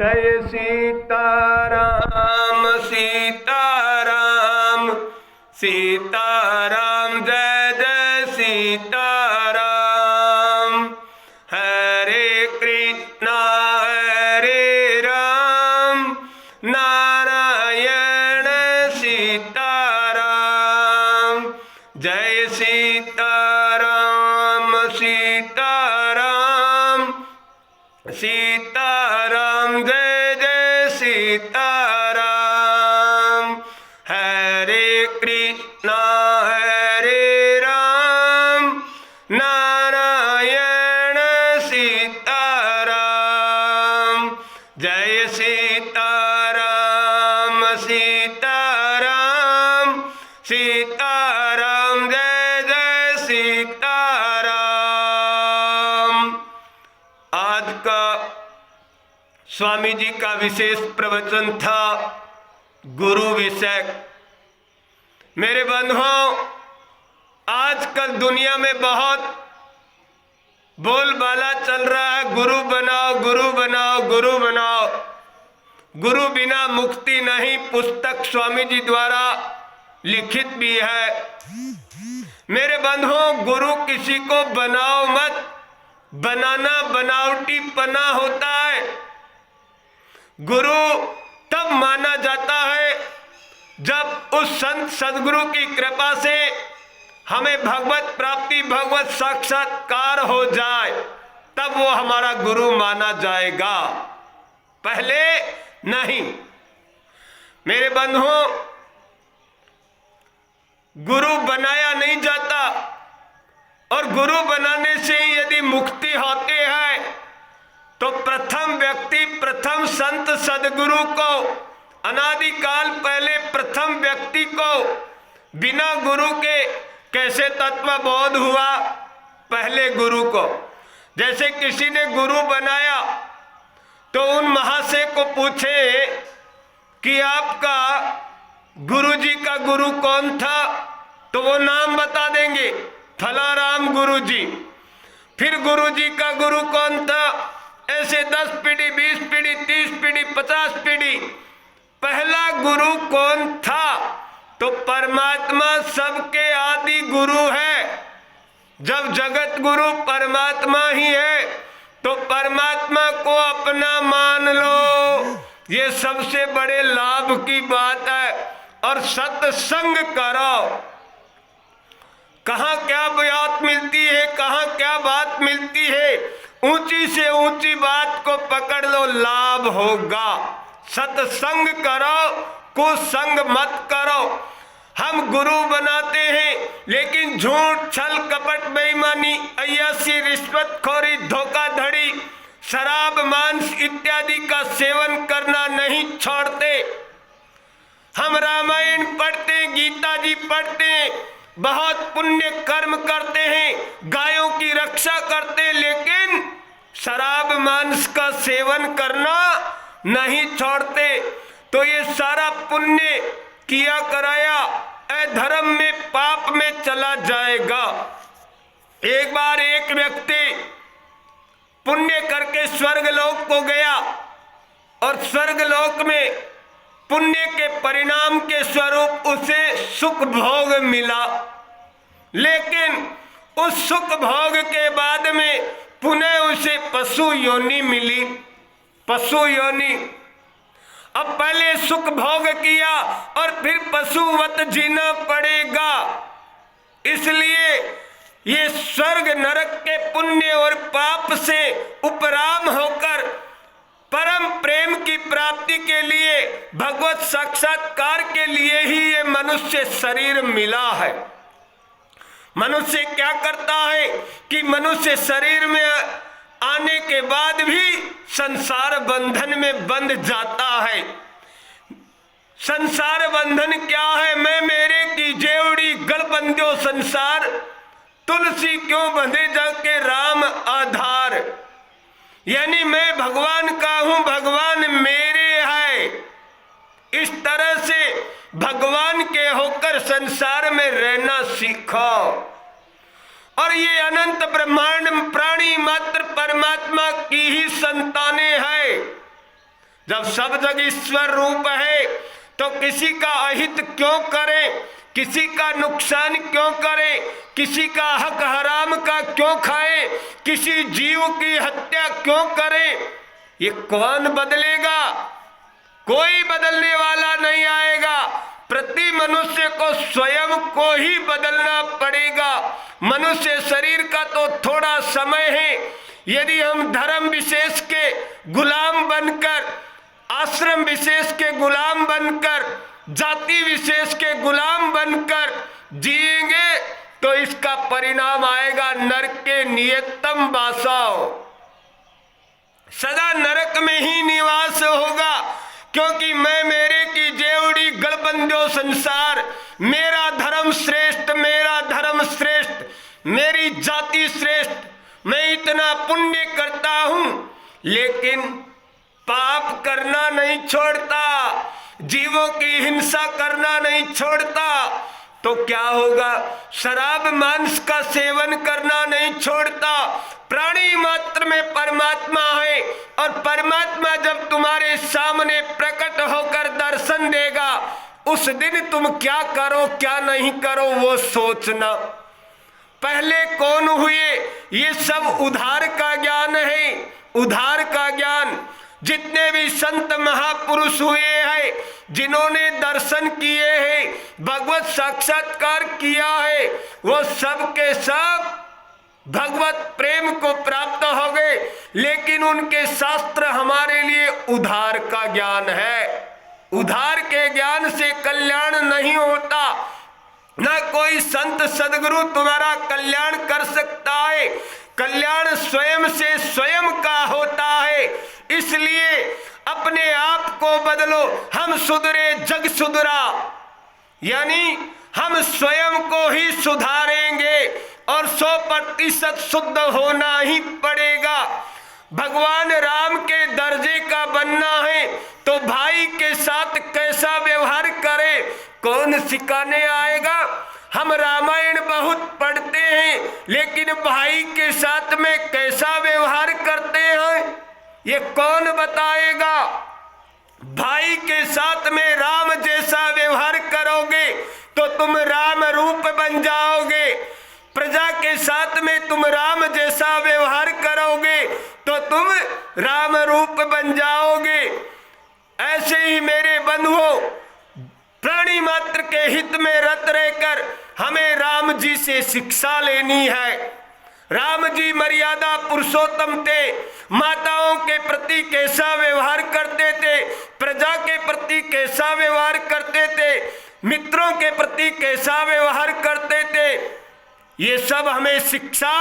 जय सीताराम सीताराम सीताराम जय जय सीताराम। हरे कृष्णा हरे राम नारायण सीताराम। जय सीताराम सीताराम सीताराम जय जय सीताराम। हरे कृष्णा हरे राम नारायण सीताराम। जय सीताराम सीताराम सीताराम जय जय सीताराम। आज का स्वामी जी का विशेष प्रवचन था गुरु विषय। मेरे बंधुओं, आजकल दुनिया में बहुत बोलबाला चल रहा है, गुरु बनाओ गुरु बनाओ गुरु बनाओ। गुरु बिना मुक्ति नहीं, पुस्तक स्वामी जी द्वारा लिखित भी है। मेरे बंधुओं, गुरु किसी को बनाओ मत, बनाना बनावटी पना होता है। गुरु तब माना जाता है जब उस संत सदगुरु की कृपा से हमें भगवत प्राप्ति भगवत साक्षात्कार हो जाए, तब वो हमारा गुरु माना जाएगा, पहले नहीं। मेरे बंधुओं, गुरु बनाया नहीं जाता, और गुरु बनाने से यदि मुक्ति होती है तो प्रथम व्यक्ति प्रथम संत सदगुरु को, अनादिकाल पहले प्रथम व्यक्ति को बिना गुरु के कैसे तत्व बोध हुआ? पहले गुरु को। जैसे किसी ने गुरु बनाया तो उन महाशय को पूछे कि आपका गुरुजी का गुरु कौन था, तो वो नाम बता देंगे, फलाराम गुरुजी। फिर गुरुजी का गुरु कौन था? ऐसे 10 पीढ़ी 20 पीढ़ी 30 पीढ़ी 50 पीढ़ी। पहला गुरु कौन था? तो परमात्मा सबके आदि गुरु है। जब जगत गुरु परमात्मा ही है तो परमात्मा को अपना मान लो, ये सबसे बड़े लाभ की बात है। और सत्संग करो। कहाँ क्या बात मिलती है, कहाँ क्या बात मिलती है, ऊंची से ऊंची बात को पकड़ लो, लाभ होगा। सत्संग करो, कुसंग मत करो। हम गुरु बनाते हैं लेकिन झूठ छल कपट बेईमानी अय्यासी रिश्वतखोरी धोखाधड़ी शराब मांस इत्यादि का सेवन करना नहीं छोड़ते। हम रामायण पढ़ते, गीता जी पढ़ते, बहुत पुण्य कर्म करते हैं, गायों की रक्षा करते, लेकिन शराब मांस का सेवन करना नहीं छोड़ते। तो ये सारा पुण्य किया कराया अधर्म में पाप में चला जाएगा। एक बार एक व्यक्ति पुण्य करके स्वर्गलोक को गया और स्वर्गलोक में पुण्य के परिणाम के स्वरूप उसे सुख भोग मिला, लेकिन उस सुख भोग के बाद में पुनः उसे पशु योनि मिली, पशु योनि। अब पहले सुख भोग किया और फिर पशुवत जीना पड़ेगा। इसलिए ये स्वर्ग नरक के पुण्य और पाप से उपराम होकर परम प्रेम की प्राप्ति के लिए, भगवत साक्षात्कार के लिए ही ये मनुष्य शरीर मिला है। मनुष्य क्या करता है कि मनुष्य शरीर में आने के बाद भी संसार बंधन में बंध जाता है। संसार बंधन क्या है? मैं मेरे की जेवड़ी गल बंध्यो संसार, तुलसी क्यों बंधे जाके राम आधार। यानी मैं भगवान का हूं, भगवान मेरे है। इस तरह से भगवान के होकर संसार में रहना सीखो। और ये अनंत ब्रह्मांड प्राणी मात्र परमात्मा की ही संतानें हैं। जब सब जग ईश्वर रूप है तो किसी का अहित क्यों करें, किसी का नुकसान क्यों करें, किसी का हक हराम का क्यों खाएं, किसी जीव की हत्या क्यों करें? ये कौन बदलेगा? कोई बदलने वाला नहीं आएगा। प्रति मनुष्य को स्वयं को ही बदलना पड़ेगा। मनुष्य शरीर का तो थोड़ा समय है। यदि हम धर्म विशेष के गुलाम बनकर, आश्रम विशेष के गुलाम बनकर, जाति विशेष के गुलाम बनकर जिएंगे तो इसका परिणाम आएगा नरक के नियतम वासाओ। सदा नरक में ही निवास होगा, क्योंकि मैं मेरे की जेवड़ी गड़बंदो संसार, मेरा धर्म श्रेष्ठ, मेरा धर्म श्रेष्ठ, मेरी जाति श्रेष्ठ, मैं इतना पुण्य करता हूं लेकिन पाप करना नहीं छोड़ता, जीवों की हिंसा करना नहीं छोड़ता, तो क्या होगा? शराब मांस का सेवन करना नहीं छोड़ता। प्राणी मात्र में परमात्मा है और परमात्मा जब तुम्हारे सामने प्रकट होकर दर्शन देगा, उस दिन तुम क्या करो क्या नहीं करो वो सोचना। पहले कौन हुए? ये सब उधार का ज्ञान है, उधार का ज्ञान। जितने भी संत महापुरुष हुए हैं, जिन्होंने दर्शन किए हैं, भगवत साक्षात्कार किया है, वो सब के सब भगवत प्रेम को प्राप्त हो गए, लेकिन उनके शास्त्र हमारे लिए उधार का ज्ञान है। उधार के ज्ञान से कल्याण नहीं होता। ना कोई संत सदगुरु तुम्हारा कल्याण कर सकता है। कल्याण स्वयं से स्वयं का होता है। इसलिए अपने आप को बदलो। हम सुधरे जग सुधरा, यानी हम स्वयं को ही सुधारेंगे और 100% शुद्ध होना ही पड़ेगा। भगवान राम के दर्जे का बनना है तो भाई के साथ कैसा व्यवहार करें, कौन सिखाने आएगा? हम रामायण बहुत पढ़ते हैं, लेकिन भाई के साथ में कैसा व्यवहार करते हैं ये कौन बताएगा? भाई के साथ में राम जैसा व्यवहार करोगे तो तुम राम रूप बन जाओगे। प्रजा के साथ में तुम राम जैसा व्यवहार करोगे तो तुम राम रूप बन जाओगे। ऐसे ही मेरे बंधुओं, प्राणी मात्र के हित में रत रहकर हमें राम जी से शिक्षा लेनी है। राम जी मर्यादा पुरुषोत्तम थे। माताओं के प्रति कैसा व्यवहार करते थे, प्रजा के प्रति कैसा व्यवहार करते थे, मित्रों के प्रति कैसा व्यवहार करते थे, ये सब हमें शिक्षा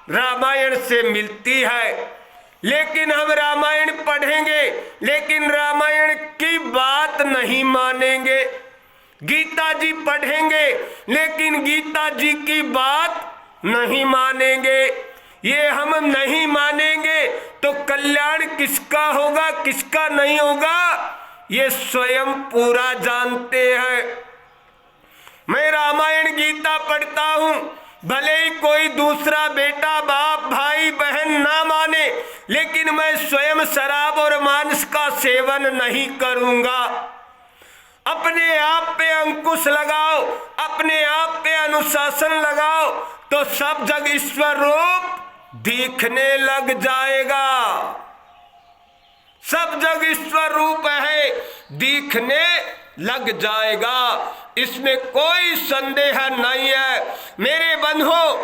रामायण से मिलती है। लेकिन हम रामायण पढ़ेंगे लेकिन रामायण की बात नहीं मानेंगे। गीता जी पढ़ेंगे लेकिन गीता जी की बात नहीं मानेंगे। ये हम नहीं मानेंगे तो कल्याण किसका होगा किसका नहीं होगा ये स्वयं पूरा जानते हैं। मैं रामायण गीता पढ़ता हूँ, भले ही कोई दूसरा बेटा बाप भाई बहन ना माने, लेकिन मैं स्वयं शराब और मांस का सेवन नहीं करूँगा। अपने आप पे अंकुश लगाओ, अपने आप पे अनुशासन लगाओ तो सब जग ईश्वर रूप दिखने लग जाएगा। सब जग ईश्वर रूप है, दिखने लग जाएगा, इसमें कोई संदेह नहीं है। मेरे बंधुओं,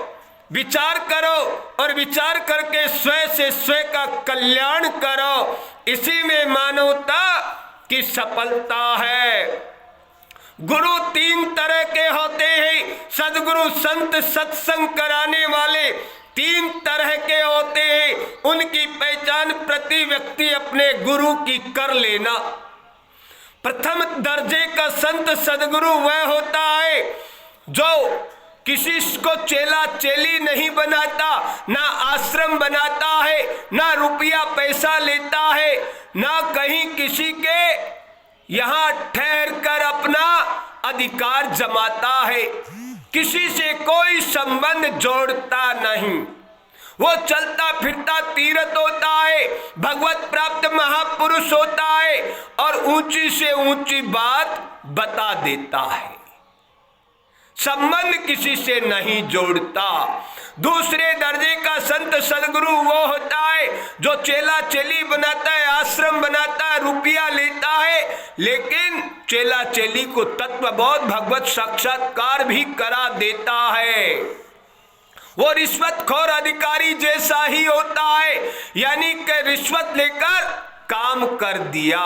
विचार करो और विचार करके स्वयं से स्वयं का कल्याण करो। इसी में मानवता की सफलता है। गुरु 3 तरह के होते हैं। सदगुरु संत सत्संग कराने वाले 3 तरह के होते हैं। उनकी पहचान प्रति व्यक्ति अपने गुरु की कर लेना। प्रथम दर्जे का संत सदगुरु वह होता है जो किसी को चेला चेली नहीं बनाता, ना आश्रम बनाता है, ना रुपया पैसा लेता है, ना कहीं किसी के यहाँ ठहर कर अपना अधिकार जमाता है, किसी से कोई संबंध जोड़ता नहीं। वो चलता फिरता तीर्थ होता है, भगवत प्राप्त महापुरुष होता है। ऊंची से ऊंची बात बता देता है, संबंध किसी से नहीं जोड़ता। दूसरे दर्जे का संत सदगुरु वो होता है जो चेला चेली बनाता है, आश्रम बनाता है, रुपया लेता है, लेकिन चेला चेली को तत्वबोध भगवत साक्षात्कार भी करा देता है। वो रिश्वतखोर अधिकारी जैसा ही होता है, यानी कि रिश्वत लेकर काम कर दिया।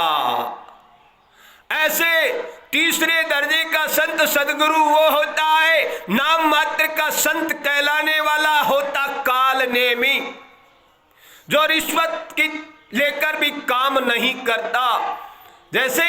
ऐसे तीसरे दर्जे का संत सदगुरु वो होता है नाम मात्र का संत कहलाने वाला होता काल नेमी, जो रिश्वत की लेकर भी काम नहीं करता। जैसे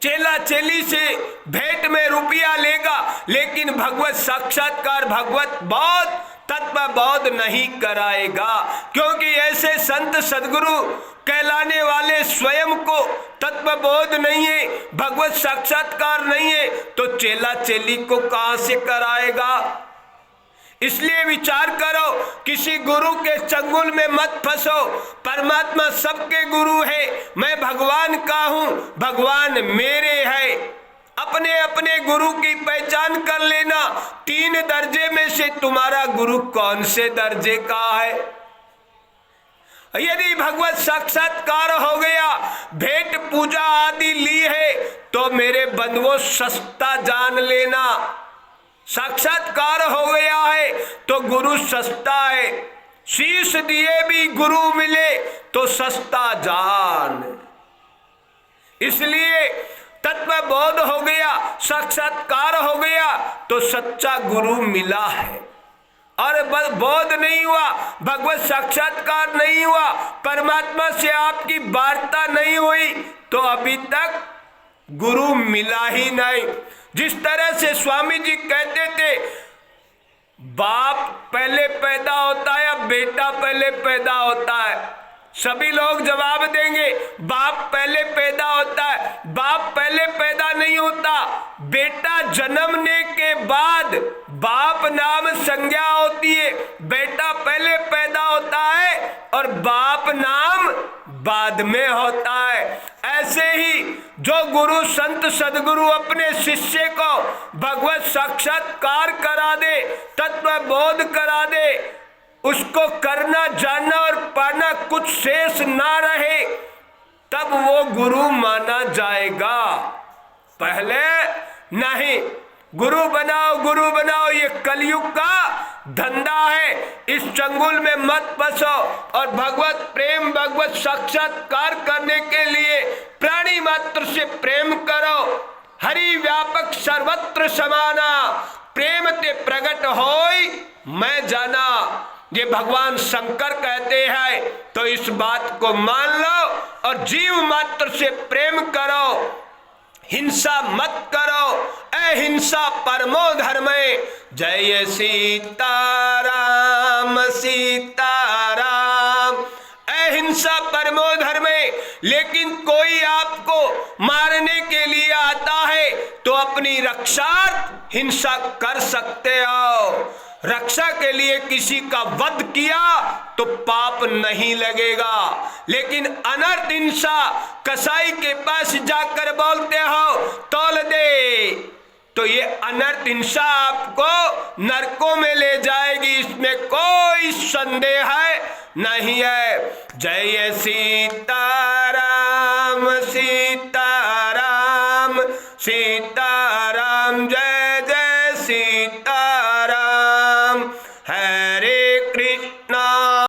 चेला चेली से भेंट में रुपया लेगा, लेकिन भगवत साक्षात्कार भगवत बोध तत्व बोध नहीं कराएगा, क्योंकि ऐसे संत सदगुरु कहलाने वाले स्वयं को तत्व बोध नहीं है, भगवत साक्षात्कार नहीं है, तो चेला चेली को कहां से कराएगा। इसलिए विचार करो, किसी गुरु के चंगुल में मत फंसो। परमात्मा सबके गुरु है, मैं भगवान का हूं, भगवान मेरे है। अपने अपने गुरु की पहचान कर लेना। 3 दर्जे में से तुम्हारा गुरु कौन से दर्जे का है। यदि भगवत साक्षात्कार हो गया, भेंट पूजा आदि ली है, तो मेरे बंधुओं सस्ता जान लेना। साक्षात्कार हो गया है तो गुरु सस्ता है, शीश दिए भी गुरु मिले तो सस्ता जान। इसलिए तत्व बोध हो गया, साक्षात्कार हो गया तो सच्चा गुरु मिला है। और बोध नहीं हुआ, भगवत साक्षात्कार नहीं हुआ, परमात्मा से आपकी वार्ता नहीं हुई, तो अभी तक गुरु मिला ही नहीं। जिस तरह से स्वामी जी कहते थे, बाप पहले पैदा होता है या बेटा पहले पैदा होता है, सभी लोग जवाब देंगे बाप पहले पैदा होता है। बाप पहले पैदा नहीं होता, बेटा जन्मने के बाद बाप नाम संज्ञा होती है, बेटा पहले पैदा होता है और बाप नाम बाद में होता है। ऐसे ही जो गुरु संत सदगुरु अपने शिष्य को भगवत साक्षात्कार करा दे, तत्व बोध करा दे, उसको करना जानना और पाना कुछ शेष ना रहे, तब वो गुरु माना जाएगा। पहले नहीं। गुरु बनाओ, ये कलयुग का धंधा है। इस चंगुल में मत फंसो और भगवत प्रेम, भगवत साक्षात्कार करने के लिए प्राणी मात्र से प्रेम करो। हरि व्यापक सर्वत्र समाना, प्रेम ते प्रगट होय मैं जाना, ये भगवान शंकर कहते हैं। तो इस बात को मान लो और जीव मात्र से प्रेम करो, हिंसा मत करो। अहिंसा परमो धर्मे, जय सीताराम सीताराम। अहिंसा परमो धर्मे। लेकिन कोई आपको मारने के लिए आता है तो अपनी रक्षार्थ हिंसा कर सकते हो। रक्षा के लिए किसी का वध किया तो पाप नहीं लगेगा, लेकिन अनर्थ हिंसा, कसाई के पास जाकर बोलते हो तौल दे, तो ये अनर्थ हिंसा आपको नरकों में ले जाएगी, इसमें कोई संदेह नहीं है। जय सीताराम सीताराम सीताराम, जय जय सीता।